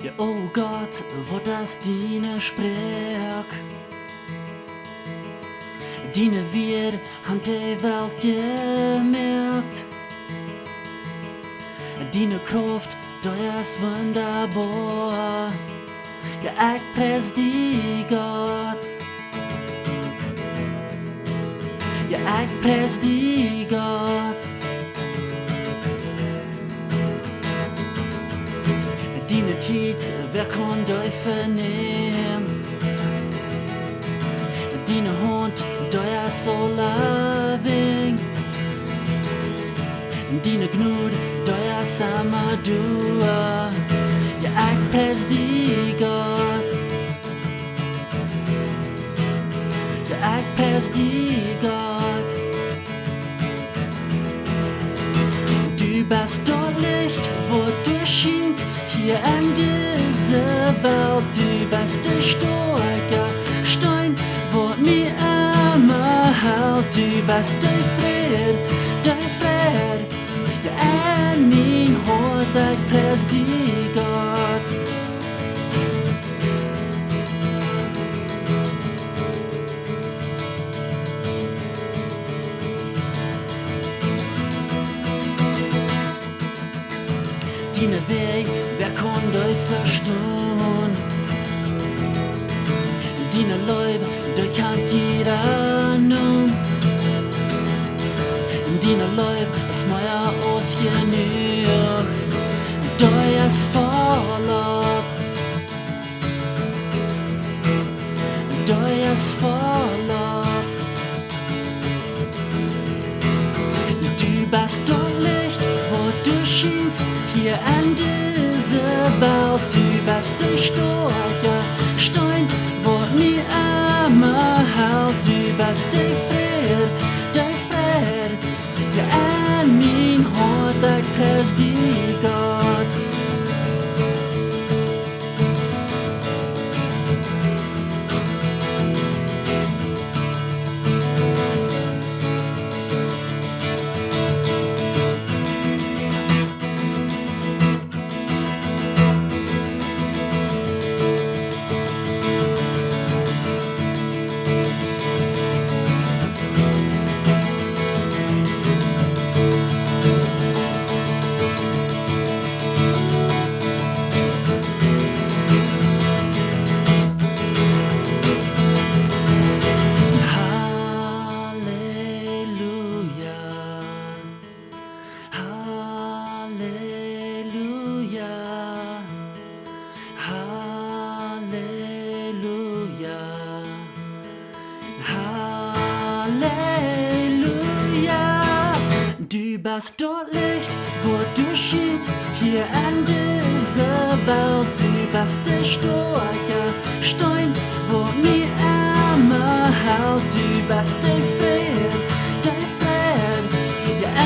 Ja, oh Gott, wo das dine sprek. Dine weer han de Welt gemerkt. Dine Kraft, du ist wunderbar. Ja, ich pres die Gott. Ja, ich pres die Gott. Dine Tijd, wer kon du vernehmen? Dine Hund, du ist so loving. Dine Gnud, du ist Amadua. Ja, ich pres die Gott. Ja, ich pres die Gott. Du bist dort Licht, wo du schienst, hier in dieser Welt. Du bist der starke Stein, wo mir immer hält. Du bist der Fried, ja, in mein Hort, ich pres die Gott. Dine Weg, wer kann euch verstehen? Dine Leute, der kann jeder nun. Dine Leute, ist mir ausgenug. Du ist voll ab. Du ist voll ab. Du bist dort Licht, wo du schienst, hier in dieser Welt. Du bist der starke Stein, wo mir immer hält. Du bist der Fried, ja, in mein Hort, ich pres die Gott. Du bist dort Licht, wo du schienst, hier in dieser Welt. Du bist der starke Stein, wo mir immer hält. Du bist der Fried, ja,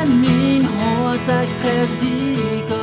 in mein Hort, ich pres die Gott.